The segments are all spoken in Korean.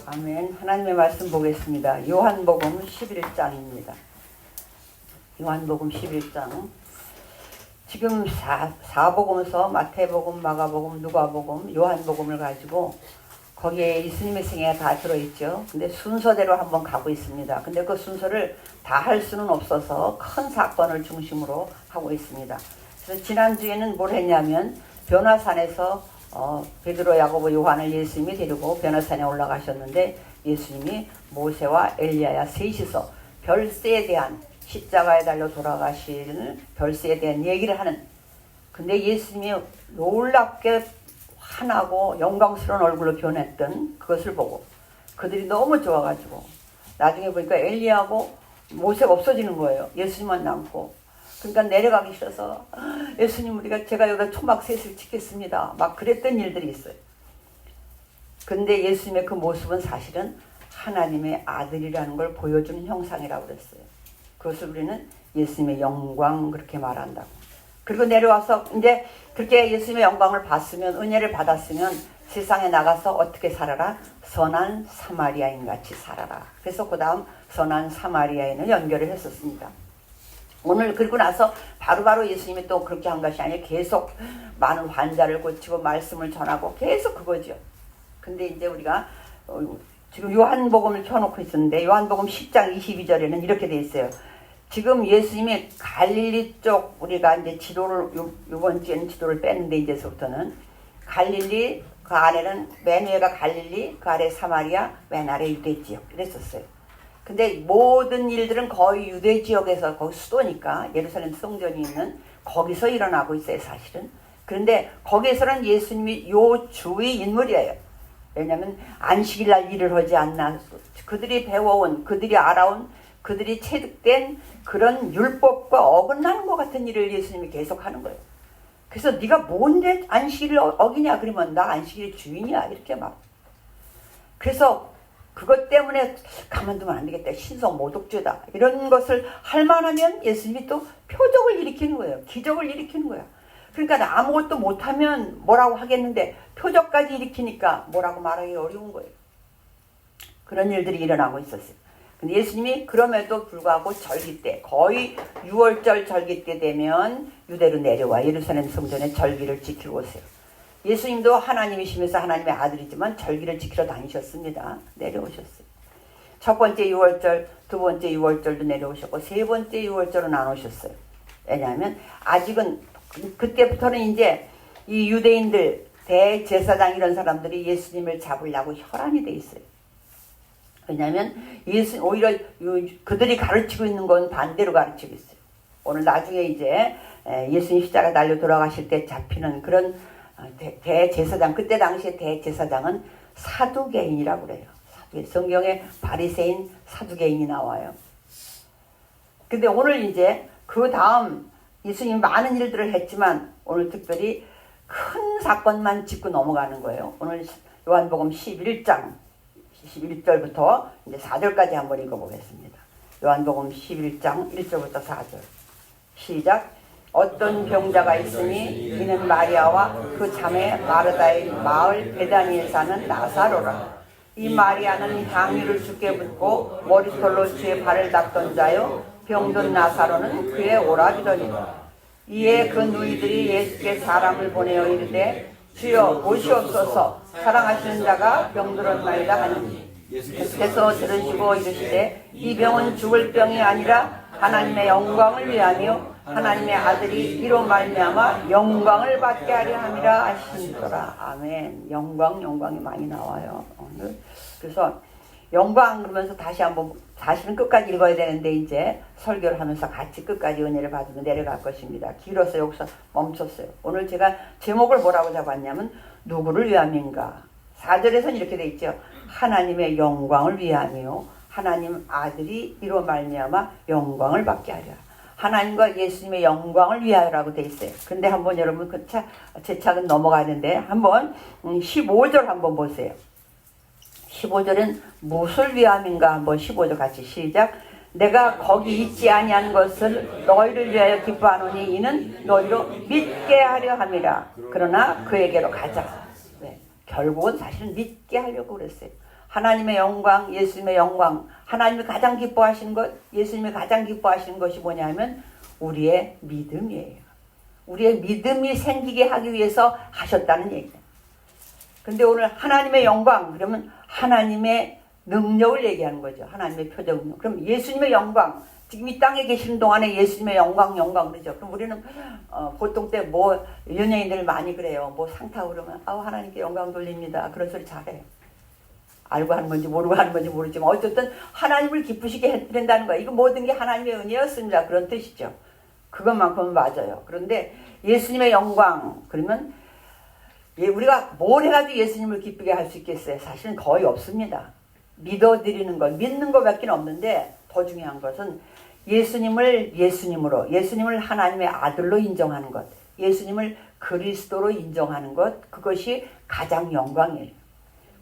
아멘. 하나님의 말씀 보겠습니다. 요한복음 11장입니다. 요한복음 11장. 지금 사복음서 마태복음, 마가복음, 누가복음, 요한복음을 가지고 거기에 예수님의 생애가 다 들어있죠. 근데 순서대로 한번 가고 있습니다. 근데 그 순서를 다 할 수는 없어서 큰 사건을 중심으로 하고 있습니다. 그래서 지난주에는 뭘 했냐면 변화산에서 베드로, 야고보, 요한을 예수님이 데리고 변화산에 올라가셨는데 예수님이 모세와 엘리야야 셋이서 별세에 대한 십자가에 달려 돌아가시는 별세에 대한 얘기를 하는, 근데 예수님이 놀랍게 환하고 영광스러운 얼굴로 변했던 그것을 보고 그들이 너무 좋아가지고 나중에 보니까 엘리야하고 모세가 없어지는 거예요. 예수님만 남고. 그러니까 내려가기 싫어서 예수님 제가 여기다 초막셋을 짓겠습니다 막 그랬던 일들이 있어요. 근데 예수님의 그 모습은 사실은 하나님의 아들이라는 걸 보여주는 형상이라고 그랬어요. 그것을 우리는 예수님의 영광 그렇게 말한다고. 그리고 내려와서 이제 그렇게 예수님의 영광을 봤으면, 은혜를 받았으면 세상에 나가서 어떻게 살아라? 선한 사마리아인 같이 살아라. 그래서 그 다음 선한 사마리아인을 연결을 했었습니다. 오늘 그리고 나서 바로바로 예수님이 또 그렇게 한 것이 아니라 계속 많은 환자를 고치고 말씀을 전하고 계속 그거죠. 근데 이제 우리가 지금 요한복음을 켜놓고 있었는데 요한복음 10장 22절에는 이렇게 돼 있어요. 지금 예수님이 갈릴리 쪽, 우리가 이제 지도를 이번 주에는 지도를 뺐는데 이제서부터는 갈릴리, 그 안에는 맨 위가 갈릴리, 그 아래 사마리아, 맨 아래 유대 지역 이랬었어요. 근데 모든 일들은 거의 유대 지역에서, 거기 수도니까 예루살렘 성전이 있는 거기서 일어나고 있어요 사실은. 그런데 거기에서는 예수님이 요 주의 인물이에요. 왜냐하면 안식일 날 일을 하지 않나, 그들이 배워온, 그들이 알아온, 그들이 체득된 그런 율법과 어긋나는 것 같은 일을 예수님이 계속하는 거예요. 그래서 네가 뭔데 안식일을 어기냐 그러면 나 안식일의 주인이야 이렇게 막. 그래서 그것 때문에 가만두면 안 되겠다, 신성 모독죄다 이런 것을 할 만하면 예수님이 또 표적을 일으키는 거예요. 기적을 일으키는 거예요. 그러니까 아무것도 못하면 뭐라고 하겠는데 표적까지 일으키니까 뭐라고 말하기 어려운 거예요. 그런 일들이 일어나고 있었어요. 근데 예수님이 그럼에도 불구하고 절기 때, 거의 6월절 절기 때 되면 유대로 내려와 예루살렘 성전에 절기를 지키고 오세요. 예수님도 하나님이시면서 하나님의 아들이지만 절기를 지키러 다니셨습니다. 내려오셨어요. 첫 번째 6월절, 두 번째 6월절도 내려오셨고 세 번째 6월절은 안 오셨어요. 왜냐하면 아직은 그때부터는 이제 이 유대인들, 대제사장 이런 사람들이 예수님을 잡으려고 혈안이 돼 있어요. 왜냐하면 오히려 그들이 가르치고 있는 건 반대로 가르치고 있어요. 오늘 나중에 이제 예수님 십자가 달려 돌아가실 때 잡히는 그런 대제사장, 그때 당시에 대제사장은 사두개인이라고 그래요. 성경에 바리새인, 사두개인이 나와요. 근데 오늘 이제 그 다음 예수님이 많은 일들을 했지만 오늘 특별히 큰 사건만 짚고 넘어가는 거예요. 오늘 요한복음 11장 11절부터 이제 4절까지 한번 읽어보겠습니다. 요한복음 11장 1절부터 4절. 시작. 어떤 병자가 있으니 이는 마리아와 그 자매 마르다의 마을 베다니에 사는 나사로라. 이 마리아는 향유를 주께 붓고 머리털로 주의 발을 닦던 자요, 병든 나사로는 그의 오라비더니라. 이에 그 누이들이 예수께 사람을 보내어 이르되 주여 보시옵소서, 사랑하시는 자가 병들었나이다 하니 예수께서 들으시고 이르시되 이 병은 죽을 병이 아니라 하나님의 영광을 위하며 하나님의 아들이 이로 말미암아 영광을 받게 하려 함이라 하시니라. 아멘. 영광이 많이 나와요 오늘. 그래서 영광 그러면서 다시 한번, 사실은 끝까지 읽어야 되는데 이제 설교를 하면서 같이 끝까지 은혜를 받으며 내려갈 것입니다. 길어서 여기서 멈췄어요. 오늘 제가 제목을 뭐라고 잡았냐면 누구를 위함인가. 4절에서는 이렇게 돼 있죠. 하나님의 영광을 위하며 하나님 아들이 이로 말미암아 영광을 받게 하려. 하나님과 예수님의 영광을 위하여라고 돼 있어요. 근데 한번 여러분 제 책은 넘어가는데 한번 15절 한번 보세요. 15절은 무엇을 위함인가 한번 15절 같이 시작. 내가 거기 있지 아니한 것을 너희를 위하여 기뻐하노니 이는 너희로 믿게 하려 함이라. 그러나 그에게로 가자. 네. 결국은 사실은 믿게 하려고 그랬어요. 하나님의 영광, 예수님의 영광. 하나님이 가장 기뻐하시는 것, 예수님이 가장 기뻐하시는 것이 뭐냐면 우리의 믿음이에요. 우리의 믿음이 생기게 하기 위해서 하셨다는 얘기예요. 근데 오늘 하나님의 영광, 그러면 하나님의 능력을 얘기하는 거죠. 하나님의 표적 능력. 그럼 예수님의 영광, 지금 이 땅에 계시는 동안에 예수님의 영광 그러죠. 그럼 우리는 보통 때 뭐 연예인들 많이 그래요. 뭐 상 타고 그러면 하나님께 영광 돌립니다. 그런 소리 잘해요. 알고 하는 건지 모르고 하는 건지 모르지만 어쨌든 하나님을 기쁘시게 해드린다는 거예요. 이거 모든 게 하나님의 은혜였습니다. 그런 뜻이죠. 그것만큼은 맞아요. 그런데 예수님의 영광, 그러면 우리가 뭘 해가지고 예수님을 기쁘게 할 수 있겠어요? 사실은 거의 없습니다. 믿어드리는 것, 믿는 것밖에 없는데 더 중요한 것은 예수님을 예수님으로, 예수님을 하나님의 아들로 인정하는 것, 예수님을 그리스도로 인정하는 것, 그것이 가장 영광이에요.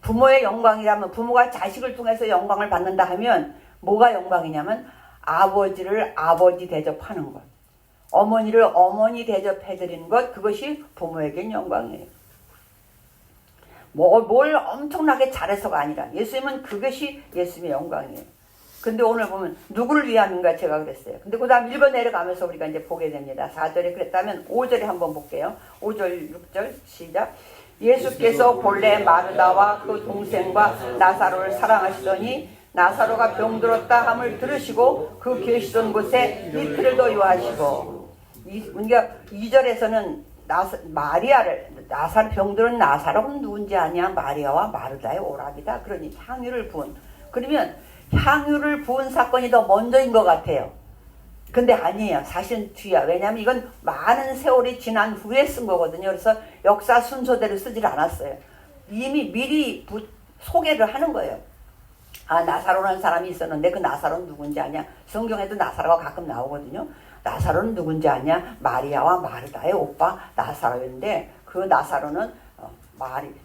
부모의 영광이라면 부모가 자식을 통해서 영광을 받는다 하면 뭐가 영광이냐면 아버지를 아버지 대접하는 것, 어머니를 어머니 대접해드리는 것, 그것이 부모에겐 영광이에요. 뭘 엄청나게 잘해서가 아니라 예수님은 그것이 예수님의 영광이에요. 근데 오늘 보면 누구를 위함인가 제가 그랬어요. 근데 그 다음 읽어 내려가면서 우리가 이제 보게 됩니다. 4절에 그랬다면 5절에 한번 볼게요. 5절 6절 시작. 예수께서 본래 마르다와 그 동생과 나사로를 사랑하시더니 나사로가 병들었다 함을 들으시고 그 계시던 곳에 이틀을 더 유하시고, 그러니까 2절에서는 마리아를, 병들은 나사로는 누군지 아냐? 마리아와 마르다의 오락이다. 그러니 향유를 부은, 그러면 향유를 부은 사건이 더 먼저인 것 같아요. 근데 아니에요. 사실은 뒤야. 왜냐하면 이건 많은 세월이 지난 후에 쓴 거거든요. 그래서 역사 순서대로 쓰질 않았어요. 이미 미리 소개를 하는 거예요. 나사로라는 사람이 있었는데 그 나사로는 누군지 아냐? 성경에도 나사로가 가끔 나오거든요. 나사로는 누군지 아냐? 마리아와 마르다의 오빠 나사로인데 그 나사로는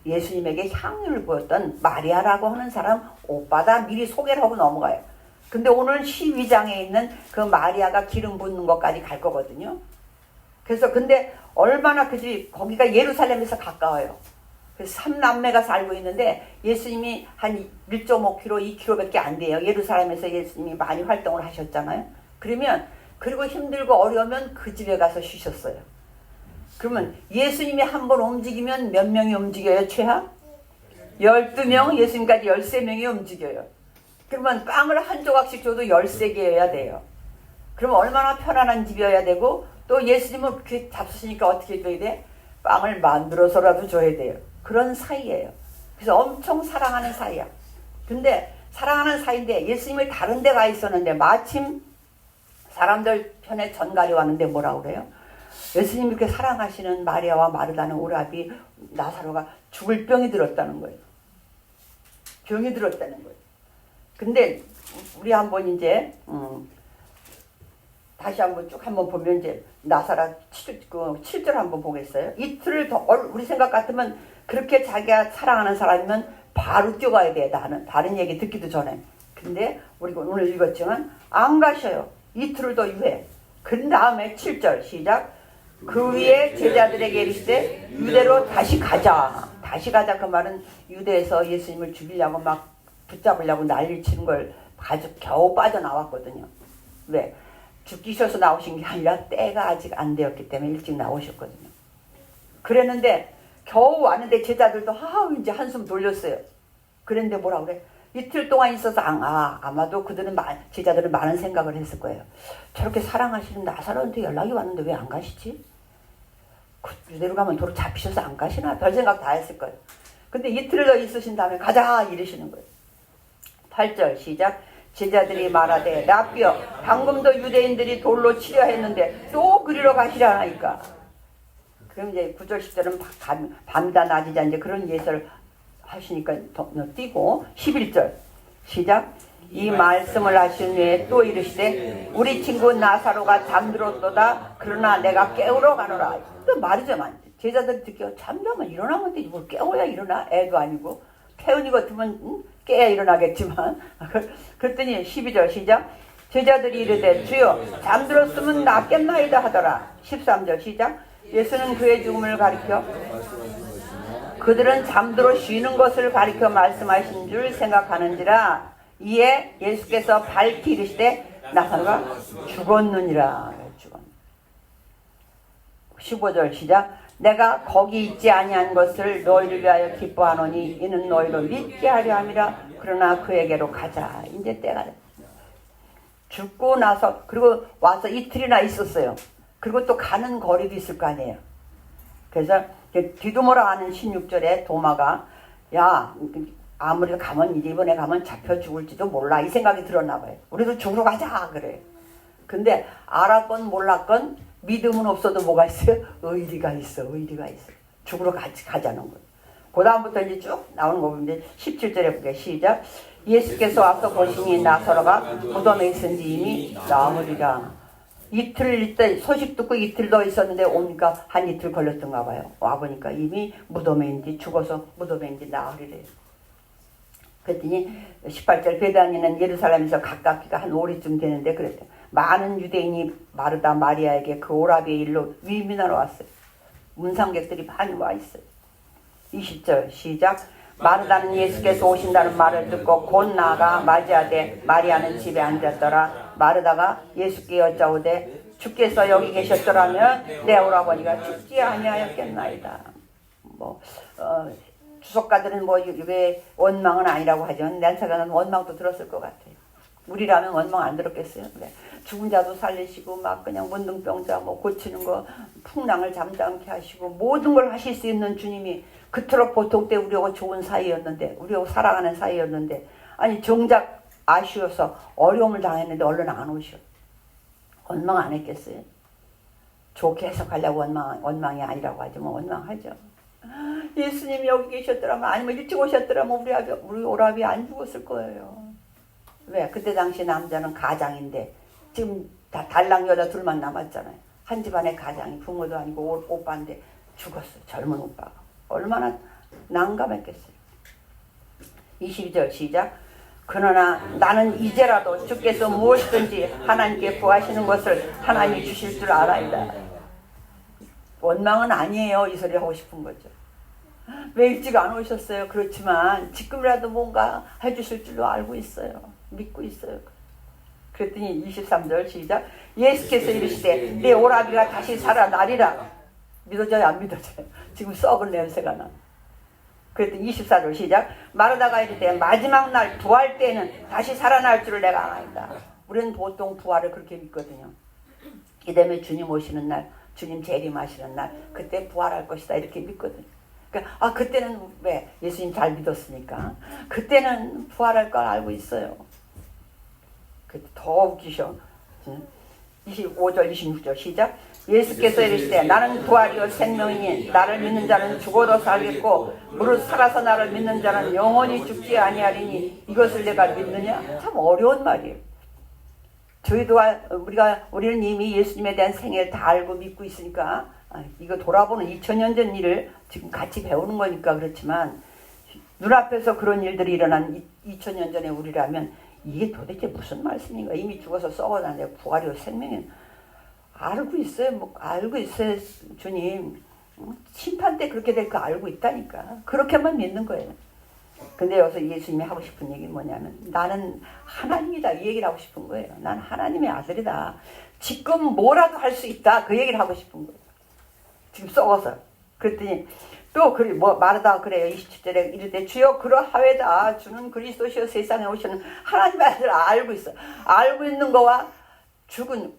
예수님에게 향유를 부었던 마리아라고 하는 사람 오빠다. 미리 소개를 하고 넘어가요. 근데 오늘 12장에 있는 그 마리아가 기름 붓는 것까지 갈 거거든요. 그래서 근데 얼마나 거기가 예루살렘에서 가까워요. 그래서 3남매가 살고 있는데 예수님이 한 1.5km, 2km밖에 안 돼요. 예루살렘에서 예수님이 많이 활동을 하셨잖아요. 그리고 힘들고 어려우면 그 집에 가서 쉬셨어요. 그러면 예수님이 한번 움직이면 몇 명이 움직여요, 최하? 12명, 예수님까지 13명이 움직여요. 그러면 빵을 한 조각씩 줘도 13개여야 돼요. 그러면 얼마나 편안한 집이어야 되고, 또 예수님은 그렇게 잡수시니까 어떻게 줘야 돼? 빵을 만들어서라도 줘야 돼요. 그런 사이예요. 그래서 엄청 사랑하는 사이야. 근데 사랑하는 사이인데 예수님이 다른 데 가 있었는데 마침 사람들 편에 전갈이 왔는데 뭐라고 그래요? 예수님이 이렇게 사랑하시는 마리아와 마르다는 오라비 나사로가 죽을 병이 들었다는 거예요. 병이 들었다는 거예요. 근데 우리 한번 이제 다시 한번 쭉 한번 보면 이제 나사라 7절 한번 보겠어요. 이틀을 더 우리 생각 같으면 그렇게 자기가 사랑하는 사람이면 바로 뛰어가야 돼. 다른 얘기 듣기도 전에. 근데 우리가 오늘 읽었지만 안 가셔요. 이틀을 더 유해. 그 다음에 7절 시작. 그 위에 제자들에게 이르시되 유대로 다시 가자. 다시 가자 그 말은 유대에서 예수님을 죽이려고 막 붙잡으려고 난리를 치는 걸 가지고 겨우 빠져나왔거든요. 왜? 죽기셔서 나오신 게 아니라 때가 아직 안 되었기 때문에 일찍 나오셨거든요. 그랬는데 겨우 왔는데 제자들도 이제 한숨 돌렸어요. 그랬는데 뭐라 그래? 이틀 동안 있어서 아마도 제자들은 많은 생각을 했을 거예요. 저렇게 사랑하시는 나사로한테 연락이 왔는데 왜 안 가시지? 유대로 가면 도로 잡히셔서 안 가시나? 별 생각 다 했을 거예요. 근데 이틀을 더 있으신 다음에 가자 이러시는 거예요. 8절 시작. 제자들이 말하되 라삐여 방금도 유대인들이 돌로 치려 했는데 또 그리러 가시라니까. 그럼 이제 9절 10절은 밤이다 낮이다 이제 그런 예설을 하시니까 띄고 11절 시작. 이 말씀을 하신 후에 또 이르시되 우리 친구 나사로가 잠들었도다. 그러나 내가 깨우러 가노라. 또 말이죠만 제자들 듣기에 잠자면 일어나면 되지 뭘 깨워야 일어나. 애도 아니고 태운이 같으면 깨야 일어나겠지만. 그랬더니 12절 시작. 제자들이 이르되 주여 잠들었으면 낫겠나이다 하더라. 13절 시작. 예수는 그의 죽음을 가리켜 그들은 잠들어 쉬는 것을 가리켜 말씀하신 줄 생각하는지라. 이에 예수께서 밝히 이르시되 나사로가 죽었느니라. 15절 시작. 내가 거기 있지 아니한 것을 너희를 위하여 기뻐하노니 이는 너희로 믿게 하려 함이라. 그러나 그에게로 가자. 이제 때가 됐다. 죽고 나서 그리고 와서 이틀이나 있었어요. 그리고 또 가는 거리도 있을 거 아니에요. 그래서 뒤도모라 하는 16절에 도마가 야 아무리 가면 이번에 가면 잡혀 죽을지도 몰라 이 생각이 들었나 봐요. 우리도 죽으러 가자 그래. 근데 알았건 몰랐건 믿음은 없어도 뭐가 있어요? 의리가 있어. 죽으러 가자는 거예요. 그 다음부터 이제 쭉 나오는 거 보면 17절에 볼게요. 시작. 예수께서 와서 보시니 나사로가 무덤에 있은지 이미 나으리라. 이틀 있다 소식 듣고 이틀 더 있었는데 오니까 한 이틀 걸렸던가 봐요. 와보니까 이미 무덤에 있는지 죽어서 무덤에 있는지 나으리래요. 그랬더니 18절 베다니는 예루살렘에서 가깝기가 한 5리쯤 되는데 그랬대요. 많은 유대인이 마르다 마리아에게 그 오라비의 일로 위민하러 왔어요. 문상객들이 많이 와 있어요. 20절 시작. 마르다는 예수께서 오신다는 말을 듣고 곧 나아가 맞이하되 마리아는 집에 앉았더라. 마르다가 예수께 여짜오되 주께서 여기 계셨더라면 내 오라버니가 죽지 아니하였겠나이다. 주석가들은 왜 원망은 아니라고 하죠. 난 생각은 원망도 들었을 것 같아요. 우리라면 원망 안 들었겠어요. 그래. 죽은 자도 살리시고 막 그냥 문둥병자 고치는 거 풍랑을 잠잠케 하시고 모든 걸 하실 수 있는 주님이 그토록 보통 때 우리하고 좋은 사이였는데 우리하고 사랑하는 사이였는데 아니 정작 아쉬워서 어려움을 당했는데 얼른 안 오셔. 원망 안 했겠어요? 좋게 해석하려고 원망이 아니라고 하죠. 원망하죠. 예수님이 여기 계셨더라면 아니면 일찍 오셨더라면 우리 오라비 안 죽었을 거예요. 왜? 그때 당시 남자는 가장인데 지금 다 달랑 여자 둘만 남았잖아요. 한 집안의 가장이 부모도 아니고 오빠인데 죽었어요. 젊은 오빠가. 얼마나 난감했겠어요. 22절 시작. 그러나 나는 이제라도 주께서 무엇이든지 하나님께 구하시는 것을 하나님이 주실 줄 알아이다. 원망은 아니에요. 이 소리 하고 싶은 거죠. 왜 일찍 안 오셨어요? 그렇지만 지금이라도 뭔가 해주실 줄로 알고 있어요. 믿고 있어요. 그랬더니 23절 시작. 예수께서 이르시되 내 오라비가 다시 살아나리라. 믿어져요? 안 믿어져요? 지금 썩은 냄새가 나. 그랬더니 24절 시작. 마르다가 이르되 마지막 날 부활 때는 다시 살아날 줄을 내가 아나이다. 우리는 보통 부활을 그렇게 믿거든요. 이다음에 주님 오시는 날, 주님 재림하시는 날, 그때 부활할 것이다 이렇게 믿거든요. 그러니까 그때는 왜? 예수님 잘 믿었으니까. 그때는 부활할 걸 알고 있어요. 더 웃기셔. 25절 26절 시작. 예수께서 이르시되 나는 부활이요 생명이니 나를 믿는 자는 죽어도 살겠고 무릇 살아서 나를 믿는 자는 영원히 죽지 아니하리니 이것을 내가 믿느냐? 참 어려운 말이에요. 저희도 우리는 이미 예수님에 대한 생애를 다 알고 믿고 있으니까 이거 돌아보는 2000년 전 일을 지금 같이 배우는 거니까 그렇지만 눈앞에서 그런 일들이 일어난 2000년 전에 우리라면 이게 도대체 무슨 말씀인가? 이미 죽어서 썩어나는데 부활이요 생명은 알고 있어요. 알고 있어요. 주님 심판 때 그렇게 될 거 알고 있다니까. 그렇게만 믿는 거예요. 근데 여기서 예수님이 하고 싶은 얘기는 뭐냐면 나는 하나님이다 이 얘기를 하고 싶은 거예요. 난 하나님의 아들이다. 지금 뭐라도 할 수 있다. 그 얘기를 하고 싶은 거예요. 지금 썩어서. 그랬더니 또 마르다가 그래요. 27절에 이르되 주여 그러하외다. 주는 그리스도시여 세상에 오시는 하나님의 아들 알고 있어. 알고 있는 거와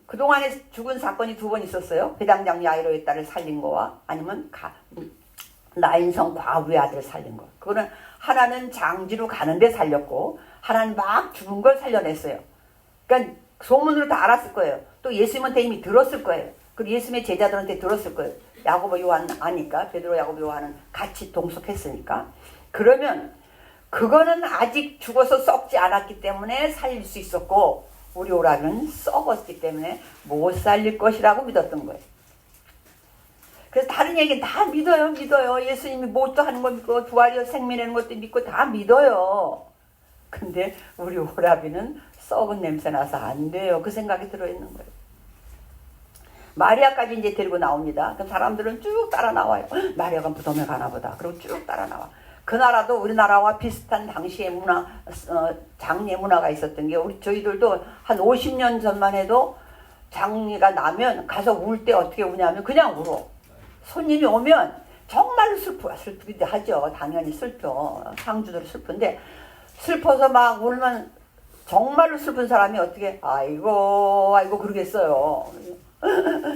그동안에 죽은 사건이 두 번 있었어요. 배당장 야이로의 딸을 살린 거와 아니면 나인성 과부의 아들을 살린 거. 그거는 하나는 장지로 가는데 살렸고 하나는 막 죽은 걸 살려냈어요. 그러니까 소문으로 다 알았을 거예요. 또 예수님한테 이미 들었을 거예요. 그리고 예수님의 제자들한테 들었을 거예요. 야고보 요한 아니까 베드로 야고보 요한은 같이 동석했으니까. 그러면 그거는 아직 죽어서 썩지 않았기 때문에 살릴 수 있었고 우리 오라비는 썩었기 때문에 못 살릴 것이라고 믿었던 거예요. 그래서 다른 얘기는 다 믿어요. 예수님이 뭣도 하는 거 믿고 부활이요 생명이라는 것도 믿고 다 믿어요. 근데 우리 오라비는 썩은 냄새 나서 안 돼요. 그 생각이 들어있는 거예요. 마리아까지 이제 데리고 나옵니다. 그럼 사람들은 쭉 따라 나와요. 마리아가 무덤에 가나 보다. 그리고 쭉 따라 나와. 그 나라도 우리나라와 비슷한 당시의 문화, 장례 문화가 있었던 게 저희들도 한 50년 전만 해도 장례가 나면 가서 울 때 어떻게 우냐면 그냥 울어. 손님이 오면 정말로 슬프기도 하죠. 당연히 슬퍼. 상주들 슬픈데 슬퍼서 막 울면 정말로 슬픈 사람이 어떻게 아이고 그러겠어요.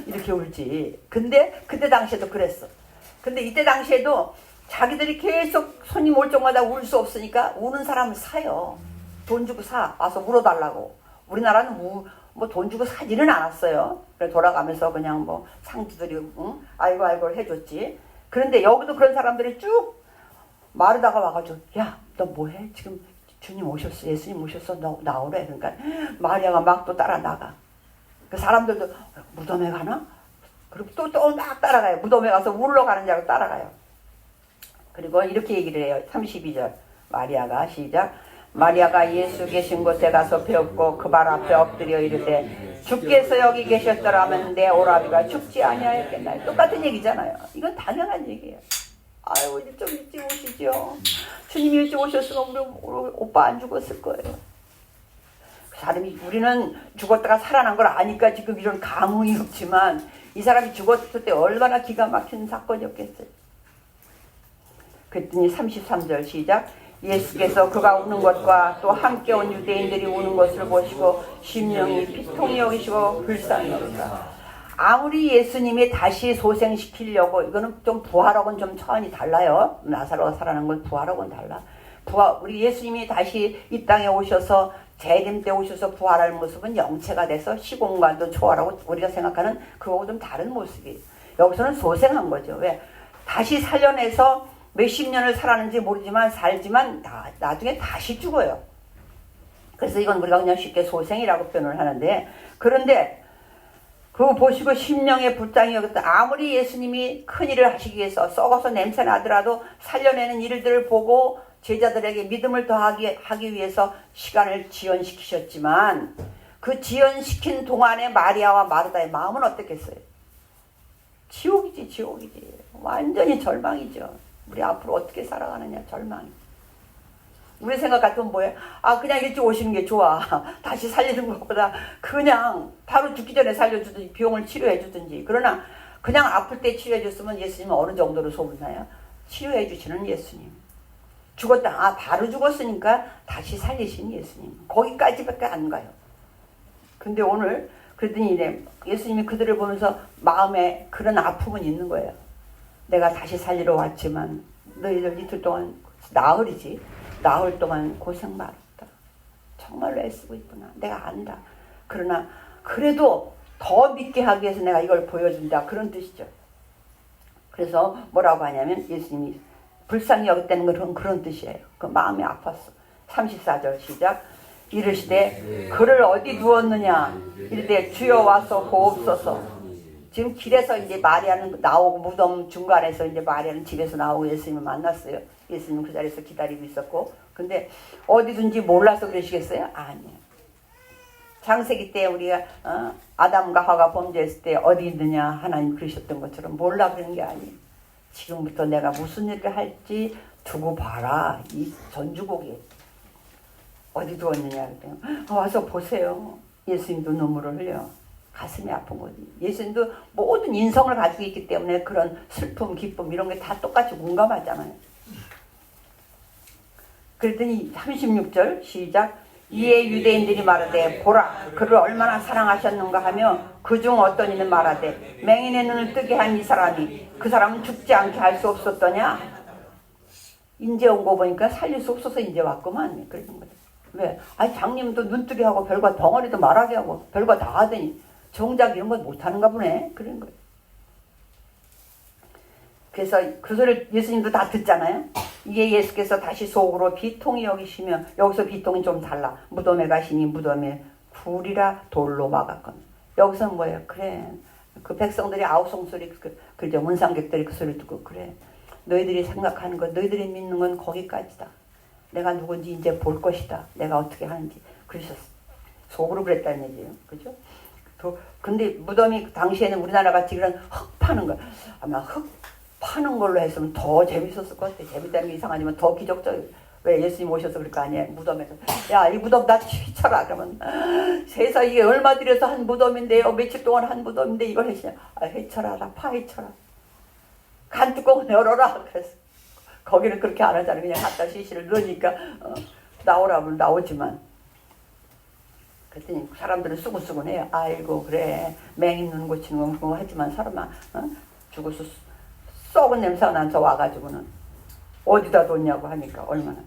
이렇게 울지. 근데 그때 당시에도 그랬어. 근데 이때 당시에도 자기들이 계속 손님 올 적마다 울 수 없으니까 우는 사람을 사요. 돈 주고 사. 와서 울어달라고. 우리나라는 뭐 돈 주고 사지는 않았어요. 그래서 돌아가면서 그냥 뭐 상주들이 아이고 해줬지. 그런데 여기도 그런 사람들이 쭉 마르다가 와가지고 야 너 뭐해? 지금 주님 오셨어. 예수님 오셨어. 너 나오래. 그러니까 마리아가 막 또 따라 나가. 그 사람들도 무덤에 가나? 그리고 또 막 따라가요. 무덤에 가서 울러 가는 줄 알고 따라가요. 그리고 이렇게 얘기를 해요. 32절 마리아가 시작. 마리아가 예수 계신 곳에 가서 배웠고 그 발 앞에 엎드려 이르되 주께서 여기 계셨더라면 내 오라비가 죽지 아니하였겠나요. 똑같은 얘기잖아요. 이건 당연한 얘기예요. 아유 이제 좀 일찍 오시죠. 주님이 일찍 오셨으면 우리 오빠 안 죽었을 거예요. 사람이 우리는 죽었다가 살아난 걸 아니까 지금 이런 감흥이 없지만 이 사람이 죽었을 때 얼마나 기가 막힌 사건이었겠어요. 그랬더니 33절 시작. 예수께서 그가 우는 것과 또 함께 온 유대인들이 우는 것을 보시고 심령이 비통히 여기시고 불쌍히 여기사. 아무리 예수님이 다시 소생시키려고 이거는 좀 부활하고는 좀 차원이 달라요. 나사로가 살아난 건 부활하고는 달라. 우리 예수님이 다시 이 땅에 오셔서 재림 때 오셔서 부활할 모습은 영체가 돼서 시공간도 초월하고 우리가 생각하는 그거하고 좀 다른 모습이에요. 여기서는 소생한 거죠. 왜? 다시 살려내서 몇십 년을 살았는지 모르지만 살지만 나중에 다시 죽어요. 그래서 이건 우리가 그냥 쉽게 소생이라고 표현을 하는데, 그런데 그거 보시고 심령의 불쌍히 여겼다. 아무리 예수님이 큰 일을 하시기 위해서 썩어서 냄새 나더라도 살려내는 일들을 보고 제자들에게 믿음을 더하기 위해서 시간을 지연시키셨지만 그 지연시킨 동안에 마리아와 마르다의 마음은 어떻겠어요? 지옥이지. 완전히 절망이죠. 우리 앞으로 어떻게 살아가느냐, 절망이. 우리 생각 같으면 뭐예요? 그냥 일찍 오시는 게 좋아. 다시 살리는 것보다 그냥 바로 죽기 전에 살려주든지 비용을 치료해주든지. 그러나 그냥 아플 때 치료해줬으면 예수님은 어느 정도로 소문나요? 치료해주시는 예수님. 죽었다. 바로 죽었으니까 다시 살리신 예수님. 거기까지밖에 안 가요. 근데 오늘 그러더니 예수님이 그들을 보면서 마음에 그런 아픔은 있는 거예요. 내가 다시 살리러 왔지만 너희들 이틀 동안 나흘 동안 고생 많았다. 정말로 애쓰고 있구나. 내가 안다. 그러나 그래도 더 믿게 하기 위해서 내가 이걸 보여준다. 그런 뜻이죠. 그래서 뭐라고 하냐면 예수님이 불쌍히 여겼다는 건 그런 뜻이에요. 그 마음이 아팠어. 34절 시작. 이르시되 그를 어디 두었느냐. 이르되 주여 와서 보옵소서. 지금 길에서 이제 마리아는 나오고 무덤 중간에서 이제 마리아는 집에서 나오고 예수님을 만났어요. 예수님 그 자리에서 기다리고 있었고. 근데 어디든지 몰라서 그러시겠어요? 아니에요. 창세기 때 우리가 아담과 하와가 범죄했을 때 어디 있느냐 하나님 그러셨던 것처럼 몰라 그러는 게 아니에요. 지금부터 내가 무슨 일을 할지 두고 봐라. 이 전주곡이 어디 두었느냐 그랬더니 와서 보세요. 예수님도 눈물을 흘려. 가슴이 아픈 거지. 예수님도 모든 인성을 가지고 있기 때문에 그런 슬픔, 기쁨 이런 게 다 똑같이 공감하잖아요. 그랬더니 36절 시작. 이에 유대인들이 말하되 보라 그를 얼마나 사랑하셨는가 하며 그중 어떤 이는 말하되 맹인의 눈을 뜨게 한 이 사람이 그 사람은 죽지 않게 할 수 없었더냐. 인제 온 거 보니까 살릴 수 없어서 인제 왔구만. 그런 거죠. 왜? 장님도 눈 뜨게 하고 별거 덩어리도 말하게 하고 별거 다 하더니 정작 이런 건 못하는가 보네. 그런 거예요. 그래서 그 소리를 예수님도 다 듣잖아요. 이에 예수께서 다시 속으로 비통히 여기시며, 여기서 비통이 좀 달라. 무덤에 가시니 무덤에 굴이라 돌로 막았거든. 여기서는 뭐예요? 그래. 그 백성들이 아우성소리, 그죠. 문상객들이 그 소리를 듣고, 그래. 너희들이 생각하는 것, 너희들이 믿는 건 거기까지다. 내가 누군지 이제 볼 것이다. 내가 어떻게 하는지. 그러셨어. 속으로 그랬다는 얘기예요. 그죠? 근데 무덤이 당시에는 우리나라 같이 그런 흙 파는 거, 아마 흙 파는 걸로 했으면 더 재밌었을 것 같아. 재밌다는 게 이상하지만 더 기적적. 왜 예수님 오셔서 그럴 거 아니에요. 무덤에서 야, 이 무덤 나 휘쳐라. 그러면 세상 이게 얼마 들여서 한 무덤인데요, 며칠 동안 한 무덤인데 이걸 해시냐. 아, 헤쳐라. 나 파헤쳐라. 간 뚜껑을 열어라. 그래서 거기는 그렇게 안 하잖아요. 그냥 갖다 시시를 넣으니까 나오라면 나오지만, 그랬더니 사람들은 수근수근해요. 아이고 그래 맹인 눈 고치는 건 하지만 사람아, 죽어서 썩은 냄새가 나서 와가지고는 어디다 뒀냐고 하니까 얼마나,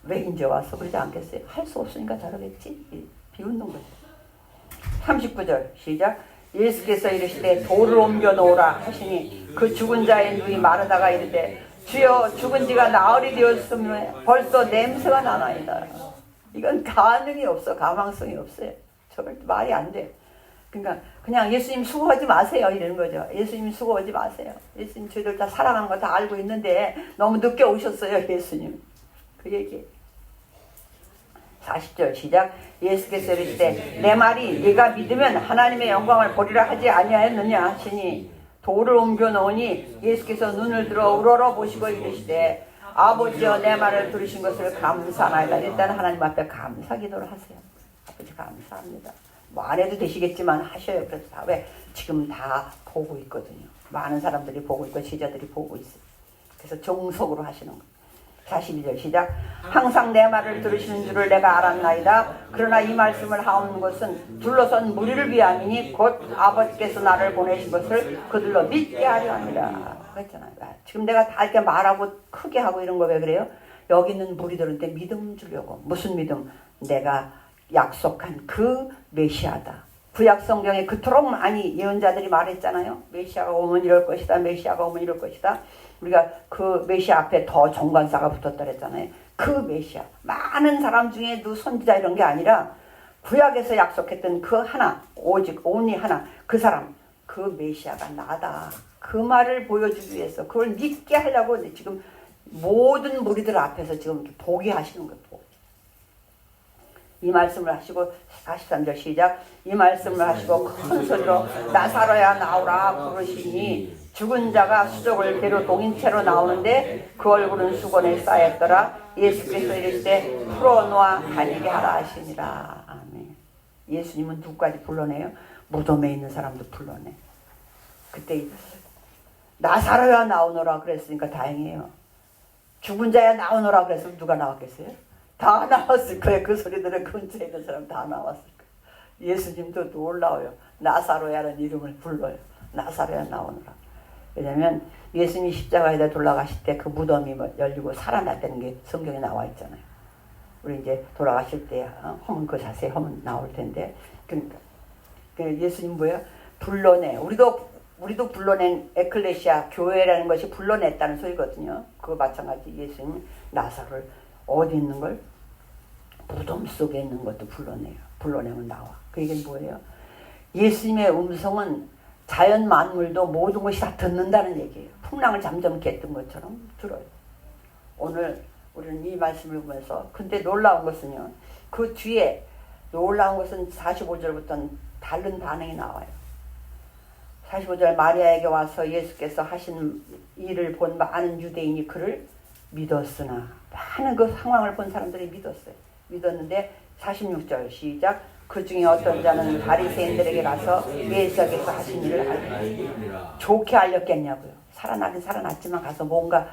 왜 이제 와서 그러지 않겠어요? 할 수 없으니까 저러겠지. 비웃는 거죠. 39절 시작. 예수께서 이르시되 돌을 옮겨 놓으라 하시니 그 죽은 자의 눈이 마르다가 이르되 주여 죽은 지가 나흘이 되었으면 벌써 냄새가 나나이다. 이건 가능이 없어. 가망성이 없어요. 저걸 말이 안 돼. 그러니까 그냥 예수님 수고하지 마세요 이러는 거죠. 예수님 수고하지 마세요. 예수님 저희들 다 사랑하는 거 다 알고 있는데 너무 늦게 오셨어요 예수님. 그 얘기. 40절 시작. 예수께서 이르시되 내 말이 네가 믿으면 하나님의 영광을 보리라 하지 아니하였느냐 하시니 돌을 옮겨 놓으니 예수께서 눈을 들어 우러러 보시고 이르시되 아버지여 내 말을 들으신 것을 감사하나이다. 일단 하나님 앞에 감사 기도를 하세요. 아버지 감사합니다. 뭐 안 해도 되시겠지만 하셔요. 그래서 다 왜 지금 다 보고 있거든요. 많은 사람들이 보고 있고 지자들이 보고 있어요. 그래서 정석으로 하시는 거예요. 42절 시작. 항상 내 말을 들으시는 줄을 내가 알았나이다. 그러나 이 말씀을 하오는 것은 둘러선 무리를 위함이니 곧 아버지께서 나를 보내신 것을 그들로 믿게 하려 합니다. 그랬잖아요. 지금 내가 다 이렇게 말하고 크게 하고 이런 거 왜 그래요? 여기 있는 무리들한테 믿음 주려고. 무슨 믿음? 내가 약속한 그 메시아다. 구약 성경에 그토록 많이 예언자들이 말했잖아요. 메시아가 오면 이럴 것이다. 메시아가 오면 이럴 것이다. 우리가 그 메시아 앞에 더 정관사가 붙었다 그랬잖아요. 그 메시아. 많은 사람 중에 누 선지자 이런 게 아니라 구약에서 약속했던 그 하나, 오직 온리 하나, 그 사람, 그 메시아가 나다. 그 말을 보여주기 위해서 그걸 믿게 하려고 지금 모든 무리들 앞에서 지금 이렇게 보게 하시는 거예요. 이 말씀을 하시고 43절 시작. 이 말씀을 하시고 큰 소리로 나사로야 나오라 부르시니 죽은 자가 수족을 배로 동인 채로 나오는데 그 얼굴은 수건에 쌓였더라. 예수께서 이르시되 풀어놓아 다니게 하라 하시니라. 아멘. 예수님은 누구까지 불러내요? 무덤에 있는 사람도 불러내. 그때 나사로야 나오너라 그랬으니까 다행이에요. 죽은 자야 나오너라 그랬으면 누가 나왔겠어요? 다 나왔을 거예요. 그 소리 들은 근처에 있는 사람 다 나왔을 거예요. 예수님도 놀라워요. 나사로야라는 이름을 불러요. 나사로야 나오너라. 왜냐면 예수님이 십자가에다 돌아가실 때 그 무덤이 열리고 살아났다는 게 성경에 나와 있잖아요. 우리 이제 돌아가실 때 하면 그 자세히 하면 나올 텐데, 그러니까 예수님 뭐예요? 불러내. 우리도 불러낸 에클레시아 교회라는 것이 불러냈다는 소리거든요. 그거 마찬가지. 예수님 나사로를 어디 있는 걸? 무덤 속에 있는 것도 불러내요. 불러내면 나와. 그 얘기는 뭐예요? 예수님의 음성은 자연 만물도 모든 것이 다 듣는다는 얘기예요. 풍랑을 잠잠케 했던 것처럼 들어요. 오늘 우리는 이 말씀을 보면서, 근데 놀라운 것은요, 그 뒤에 놀라운 것은 45절부터는 다른 반응이 나와요. 45절 마리아에게 와서 예수께서 하신 일을 본 많은 유대인이 그를 믿었으나, 많은 그 상황을 본 사람들이 믿었어요. 믿었는데 46절 시작. 그 중에 어떤 자는 바리새인들에게 가서 예수께서 하신 일을 알려 좋게 알렸겠냐고요. 살아나긴 살아났지만 가서 뭔가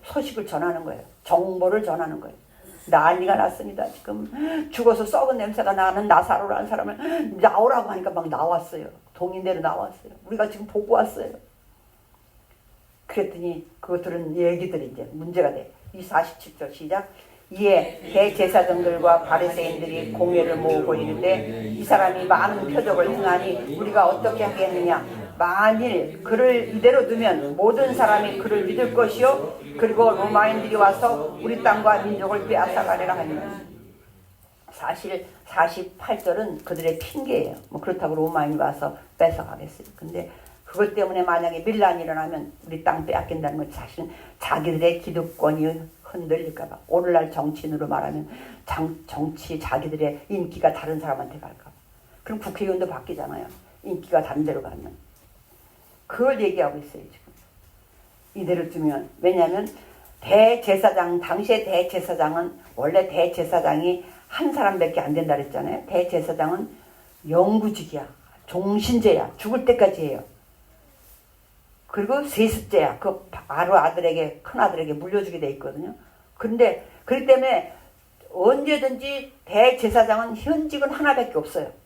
소식을 전하는 거예요. 정보를 전하는 거예요. 난리가 났습니다. 지금 죽어서 썩은 냄새가 나는 나사로라는 사람을 나오라고 하니까 막 나왔어요. 동인대로 나왔어요. 우리가 지금 보고 왔어요. 그랬더니 그것들은 얘기들이 이제 문제가 돼. 이 47절 시작. 이에 대제사장들과 바리새인들이 공회를 모으고 이르되 이 사람이 많은 표적을 행하니 우리가 어떻게 하겠느냐. 만일 그를 이대로 두면 모든 사람이 그를 믿을 것이요 그리고 로마인들이 와서 우리 땅과 민족을 빼앗아가리라 하니. 사실 48절은 그들의 핑계예요. 뭐 그렇다고 로마인이 와서 뺏어가겠어요. 근데 그것 때문에 만약에 밀란이 일어나면 우리 땅 빼앗긴다는 건 사실 자기들의 기득권이 흔들릴까봐. 오늘날 정치인으로 말하면 정치 자기들의 인기가 다른 사람한테 갈까봐. 그럼 국회의원도 바뀌잖아요. 인기가 다른 데로 가면. 그걸 얘기하고 있어요 지금. 이대로 두면. 왜냐하면 대제사장, 당시의 대제사장은 원래 대제사장이 한 사람밖에 안 된다 그랬잖아요. 대제사장은 영구직이야. 종신제야. 죽을 때까지 해요. 그리고 세습제야. 그 바로 아들에게, 큰 아들에게 물려주게 돼 있거든요. 근데 그렇기 때문에 언제든지 대제사장은 현직은 하나밖에 없어요.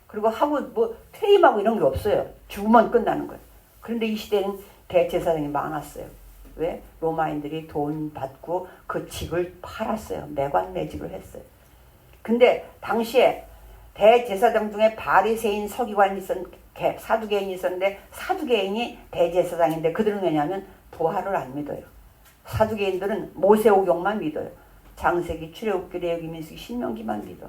그리고 하고 뭐 퇴임하고 이런 게 없어요. 죽으면 끝나는 거예요. 그런데 이 시대는 대제사장이 많았어요. 왜? 로마인들이 돈 받고 그 직을 팔았어요. 매관매직을 했어요. 근데 당시에 대제사장 중에 바리새인 서기관이 사두개인이 있었는데 사두개인이 대제사장인데 그들은 왜냐하면 부활을 안 믿어요. 사두개인들은 모세오경만 믿어요. 창세기, 출애굽기, 레위기, 민수기, 신명기만 믿어.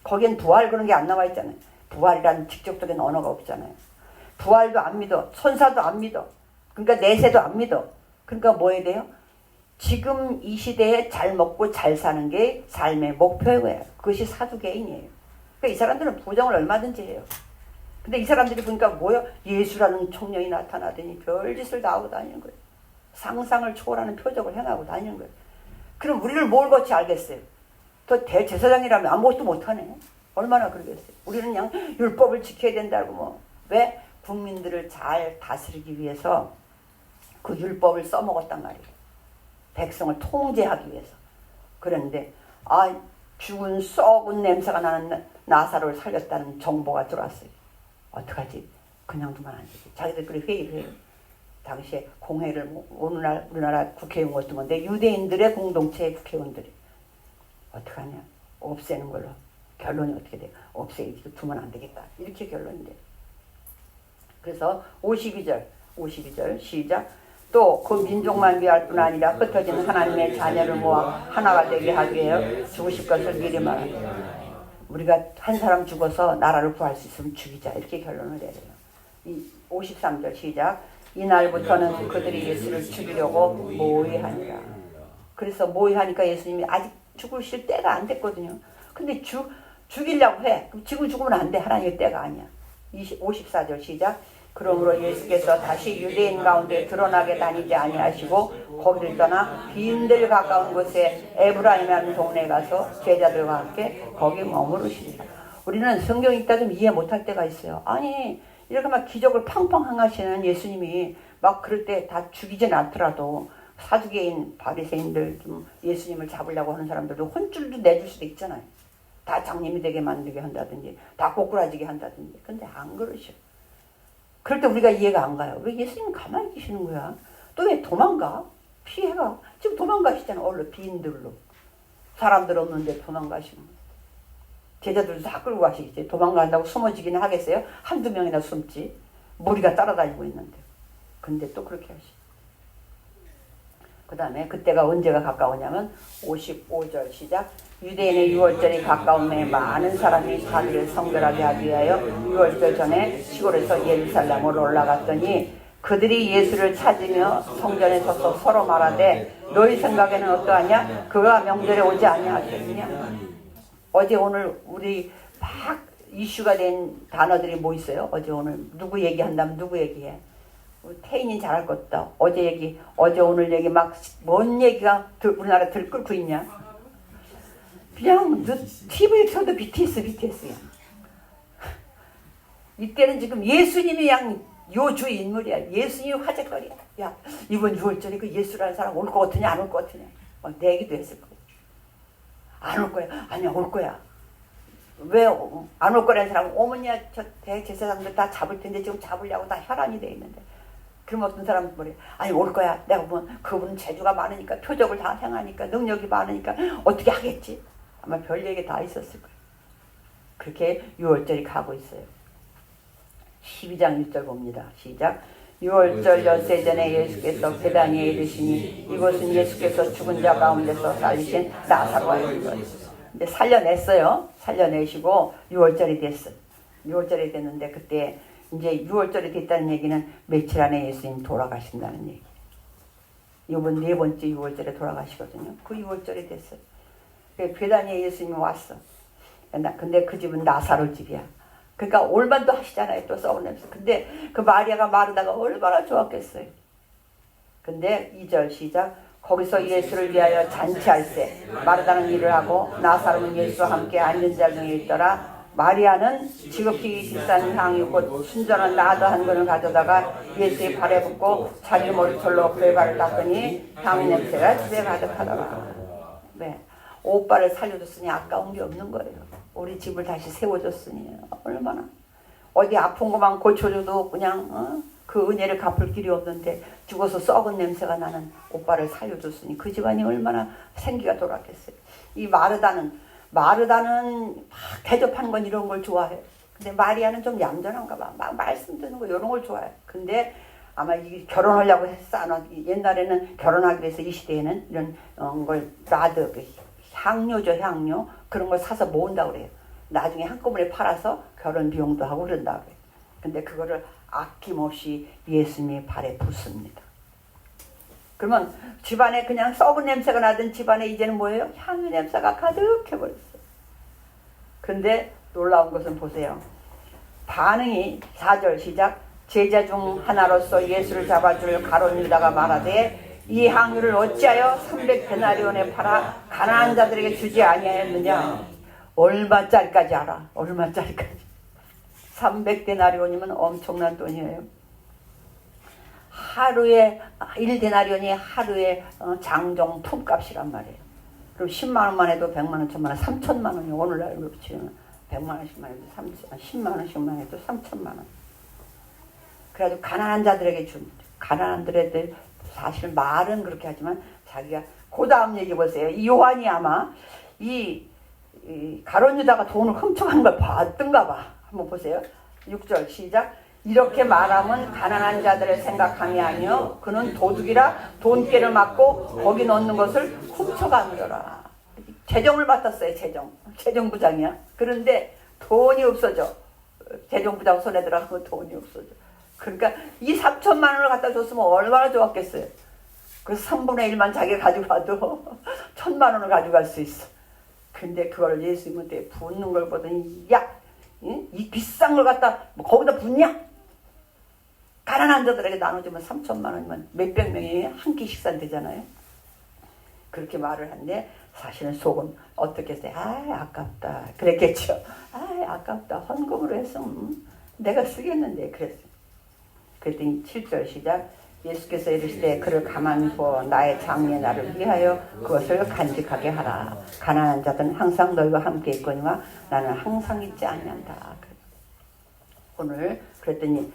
거기엔 부활 그런 게 안 나와 있잖아요. 부활이라는 직접적인 언어가 없잖아요. 부활도 안 믿어. 천사도 안 믿어. 그러니까 내세도 안 믿어. 그러니까 뭐 해야 돼요? 지금 이 시대에 잘 먹고 잘 사는 게 삶의 목표예요. 그것이 사두개인이에요. 그러니까 이 사람들은 부정을 얼마든지 해요. 근데 이 사람들이 보니까 뭐요? 예수라는 청년이 나타나더니 별짓을 다 하고 다니는 거예요. 상상을 초월하는 표적을 행하고 다니는 거예요. 그럼 우리를 뭘 거치 알겠어요? 또 대제사장이라면 아무것도 못하네. 얼마나 그러겠어요? 우리는 그냥 율법을 지켜야 된다고 뭐. 왜? 국민들을 잘 다스리기 위해서 그 율법을 써먹었단 말이에요. 백성을 통제하기 위해서. 그런데 죽은 썩은 냄새가 나는 나사로를 살렸다는 정보가 들어왔어요. 어떡하지? 그냥 두면 안 되지. 자기들끼리 회의를 해요. 당시에 공회를 우리나라 국회의원 같은 건데 유대인들의 공동체 국회의원들이 어떡하냐? 없애는 걸로. 결론이 어떻게 돼요? 없애기 두면 안 되겠다. 이렇게 결론이 돼요. 그래서 52절 시작. 또 그 민족만 위할 뿐 아니라 흩어진 하나님의 자녀를 모아 하나가 되게 하기 위하여 죽으실 것을 미리 말합니다. 우리가 한 사람 죽어서 나라를 구할 수 있으면 죽이자. 이렇게 결론을 내려요. 53절 시작. 이날부터는 그들이 예수를 죽이려고 모의하니라. 그래서 모의하니까 예수님이 아직 죽으실 때가 안 됐거든요. 근데 죽이려고 해. 그럼 지금 죽으면 안 돼. 하나님의 때가 아니야. 54절 시작. 그러므로 예수께서 다시 유대인 가운데 드러나게 다니지 아니하시고 거기를 떠나 빈들 가까운 곳에 에브라임이라는 동네에 가서 제자들과 함께 거기 머무르시리라. 우리는 성경 읽다 좀 이해 못할 때가 있어요. 아니 이렇게 막 기적을 팡팡 행하시는 예수님이 막 그럴 때 다 죽이진 않더라도 사두개인 바리새인들 좀 예수님을 잡으려고 하는 사람들도 혼쭐도 내줄 수도 있잖아요. 다 장님이 되게 만들게 한다든지 다 꼬꾸라지게 한다든지. 근데 안 그러셔. 그럴 때 우리가 이해가 안 가요. 왜 예수님 가만히 계시는 거야? 또 왜 도망가? 피해가. 지금 도망가시잖아. 얼른 빈들로. 사람들 없는데 도망가시는 거예요. 제자들도 다 끌고 가시겠지. 도망간다고 숨어지기는 하겠어요? 한두 명이나 숨지. 무리가 따라다니고 있는데. 근데 또 그렇게 하시. 그 다음에 그때가 언제가 가까우냐면 55절 시작. 유대인의 유월절이 가까움에 많은 사람이 자기를 성결하게 하기 위하여 유월절 전에 시골에서 예루살렘으로 올라갔더니 그들이 예수를 찾으며 성전에 서서 서로 말하되 너희 생각에는 어떠하냐? 그가 명절에 오지 아니하겠느냐? 어제 오늘 우리 막 이슈가 된 단어들이 뭐 있어요? 어제 오늘 누구 얘기한다면 누구 얘기해? 태인이 잘할 것 없다. 어제 오늘 얘기 막 뭔 얘기가 우리나라 들끓고 있냐? 그냥 TV에 켜도 BTS야. 이때는 지금 예수님이 요 주 인물이야. 예수님이 화제거리야. 야 이번 6월절에 그 예수라는 사람 올 것 같으냐 안 올 것 같으냐 막 내기도 했을 거야. 안 올 거야. 아니야 올 거야. 왜 안 올 거라는 사람은 어머니야 저 대제사장들 다 잡을 텐데 지금 잡으려고 다 혈안이 돼 있는데. 그럼 어떤 사람은 뭐래? 아니 올 거야. 내가 보면 그분은 재주가 많으니까 표적을 다 행하니까 능력이 많으니까 어떻게 하겠지? 아마 별 얘기 다 있었을 거예요. 그렇게 6월절이 가고 있어요. 12장 1절 봅니다. 시작. 6월절 엿새 전에 예수께서 베다니에 이르시니 이곳은 예수께서 죽은 자 가운데서 살리신 나사로가 있는 것이죠. 이제 살려냈어요. 살려내시고 6월절이 됐어요. 6월절이 됐는데 그때 이제 6월절이 됐다는 얘기는 며칠 안에 예수님 돌아가신다는 얘기. 이번 네 번째 6월절에 돌아가시거든요. 그 6월절이 됐어요. 베다니에 예수님이 왔어. 근데 그 집은 나사로 집이야. 그러니까 올만도 하시잖아요. 또 썩은 냄새. 근데 그 마리아가 마르다가 얼마나 좋았겠어요. 근데 2절 시작. 거기서 예수를 위하여 잔치할세 마르다는 일을 하고 나사로는 예수와 함께 앉은 자 중에 있더라. 마리아는 지극히 비싼 향유 곧 순전한 나드 한 근을 가져다가 예수의 발에 붓고 자기 머리털로 그의 발을 닦으니 향 냄새가 집에 가득하더라. 네. 오빠를 살려줬으니 아까운 게 없는 거예요. 우리 집을 다시 세워줬으니 얼마나. 어디 아픈 것만 고쳐줘도 그냥 그 은혜를 갚을 길이 없는데 죽어서 썩은 냄새가 나는 오빠를 살려줬으니 그 집안이 얼마나 생기가 돌았겠어요. 이 마르다는 막 대접하는 건 이런 걸 좋아해요. 근데 마리아는 좀 얌전한가 봐. 막 말씀 듣는 거 이런 걸 좋아해요. 근데 아마 이 결혼하려고 했어. 옛날에는 결혼하기 위해서 이 시대에는 이런 걸 나드 향료죠, 향료. 그런 걸 사서 모은다고 그래요. 나중에 한꺼번에 팔아서 결혼 비용도 하고 그런다고 그래요. 근데 그거를 아낌없이 예수님의 발에 붓습니다. 그러면 집안에 그냥 썩은 냄새가 나던 집안에 이제는 뭐예요? 향유 냄새가 가득해버렸어요. 근데 놀라운 것은 보세요. 반응이 4절 시작. 제자 중 하나로서 예수를 잡아줄 가룟 유다가 말하되 이 향유를 어찌하여 300데나리온에 팔아 가난한 자들에게 주지 아니하였느냐. 얼마짜리까지 알아? 얼마짜리까지. 300데나리온이면 엄청난 돈이에요. 하루에 1데나리온이 하루에 장정 품값이란 말이에요. 그럼 10만 원만 해도 100만 원, 1000만 원, 3천만 원이 오늘날로 치면 100만 원씩만 해도 10만 원씩만 해도 3천만 원. 그래가지고 가난한 자들에게 준. 가난한 자들에게 사실 말은 그렇게 하지만 자기가 그 다음 얘기 보세요. 이 요한이 아마 이 가룟 유다가 돈을 훔쳐간 걸 봤던가 봐. 한번 보세요. 6절 시작. 이렇게 말하면 가난한 자들을 생각함이 아니요 그는 도둑이라 돈깨를 맞고 거기 넣는 것을 훔쳐가느라. 재정을 맡았어요. 재정부장이야. 그런데 돈이 없어져. 재정부장 손에 들어가면 돈이 없어져. 그러니까 이 3천만 원을 갖다 줬으면 얼마나 좋았겠어요. 그래서 3분의 1만 자기가 가져가도 1,000만 원을 가져갈 수 있어. 근데 그걸 예수님한테 붓는 걸 보더니 야! 이 비싼 걸 갖다 거기다 붓냐? 가난한 자들에게 나눠주면 3천만 원이면 몇백 명이 한 끼 식사 되잖아요. 그렇게 말을 한데 사실은 속은 어떻게 했어요? 아깝다 그랬겠죠. 아깝다 헌금으로 해서 내가 쓰겠는데 그랬어요. 그랬더니 7절 시작. 예수께서 이르시되 그를 가만히 두어 나의 장래 나를 위하여 그것을 간직하게 하라. 가난한 자들은 항상 너희와 함께 있거니와 나는 항상 있지 아니한다. 오늘 그랬더니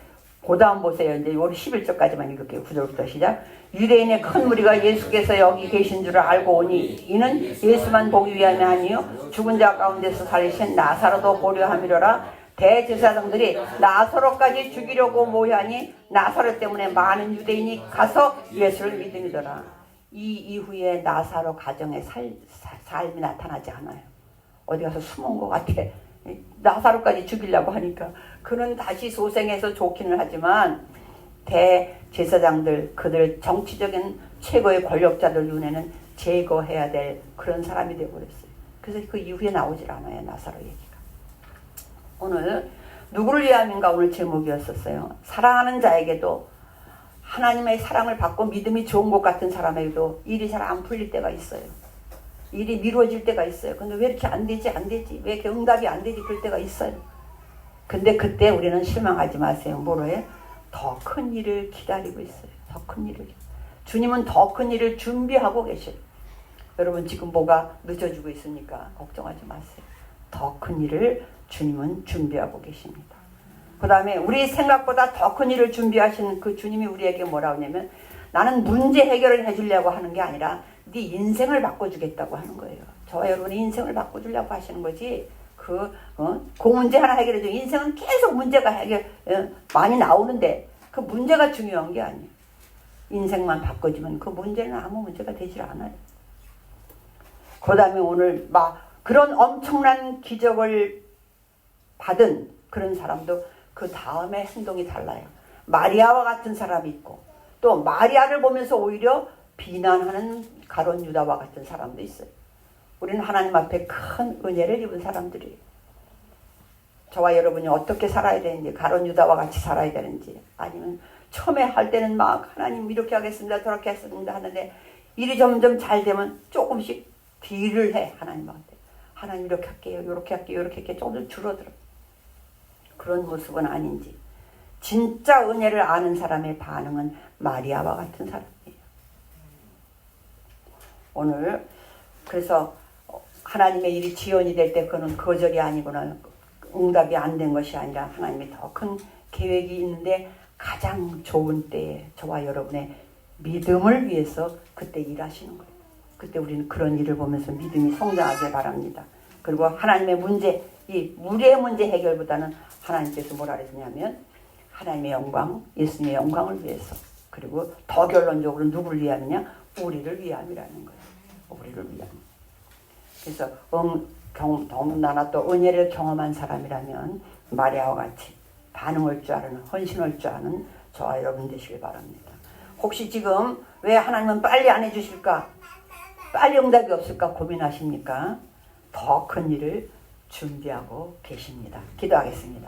그 다음 보세요. 이제 우리 11절까지만 읽을게요. 9절부터 시작. 유대인의 큰 무리가 예수께서 여기 계신 줄을 알고 오니 이는 예수만 보기 위함이 아니요 죽은 자 가운데서 살리신 나사로도 보려 함이로라. 대제사장들이 나사로까지 죽이려고 모여하니 나사로 때문에 많은 유대인이 가서 예수를 믿음이더라. 이 이후에 나사로 가정의 삶이 나타나지 않아요. 어디 가서 숨은 것 같아. 나사로까지 죽이려고 하니까 그는 다시 소생해서 좋기는 하지만 대제사장들 그들 정치적인 최고의 권력자들 눈에는 제거해야 될 그런 사람이 되어버렸어요. 그래서 그 이후에 나오질 않아요. 나사로 얘기가. 오늘 누구를 위함인가 오늘 제목이었었어요. 사랑하는 자에게도 하나님의 사랑을 받고 믿음이 좋은 것 같은 사람에게도 일이 잘 안 풀릴 때가 있어요. 일이 미뤄질 때가 있어요. 근데 왜 이렇게 안 되지? 왜 이렇게 응답이 안 되지? 그럴 때가 있어요. 근데 그때 우리는 실망하지 마세요. 뭐로 해? 더 큰 일을 기다리고 있어요. 더 큰 일을. 주님은 더 큰 일을 준비하고 계셔요. 여러분 지금 뭐가 늦어지고 있으니까 걱정하지 마세요. 더 큰 일을 주님은 준비하고 계십니다. 그 다음에 우리 생각보다 더 큰 일을 준비하시는 그 주님이 우리에게 뭐라고 하냐면 나는 문제 해결을 해주려고 하는 게 아니라 네 인생을 바꿔주겠다고 하는 거예요. 저와 여러분의 인생을 바꿔주려고 하시는 거지 그 문제 하나 해결해줘. 인생은 계속 문제가 많이 나오는데 그 문제가 중요한 게 아니에요. 인생만 바꿔주면 그 문제는 아무 문제가 되질 않아요. 그 다음에 오늘 막 그런 엄청난 기적을 받은 그런 사람도 그 다음에 행동이 달라요. 마리아와 같은 사람이 있고 또 마리아를 보면서 오히려 비난하는 가룟 유다와 같은 사람도 있어요. 우리는 하나님 앞에 큰 은혜를 입은 사람들이에요. 저와 여러분이 어떻게 살아야 되는지, 가룟 유다와 같이 살아야 되는지, 아니면 처음에 할 때는 막 하나님 이렇게 하겠습니다, 저렇게 하겠습니다 하는데 일이 점점 잘 되면 조금씩 딜을 해. 하나님한테. 하나님 이렇게 할게요, 이렇게 할게요, 이렇게 할게요. 조금 줄어들어. 그런 모습은 아닌지. 진짜 은혜를 아는 사람의 반응은 마리아와 같은 사람이에요. 오늘 그래서 하나님의 일이 지연이 될 때 그는 거절이 아니구나, 응답이 안 된 것이 아니라 하나님의 더 큰 계획이 있는데 가장 좋은 때에 저와 여러분의 믿음을 위해서 그때 일하시는 거예요. 그때 우리는 그런 일을 보면서 믿음이 성장하길 바랍니다. 그리고 하나님의 문제, 이 우리의 문제 해결보다는 하나님께서 뭐라 그랬냐면 하나님의 영광, 예수님의 영광을 위해서, 그리고 더 결론적으로 누구를 위함이냐? 우리를 위함이라는 거예요. 우리를 위함. 그래서 더군다나 또 은혜를 경험한 사람이라면 마리아와 같이 반응할 줄 아는, 헌신할 줄 아는 저와 여러분 되시길 바랍니다. 혹시 지금 왜 하나님은 빨리 안 해주실까? 빨리 응답이 없을까 고민하십니까? 더 큰 일을 준비하고 계십니다. 기도하겠습니다.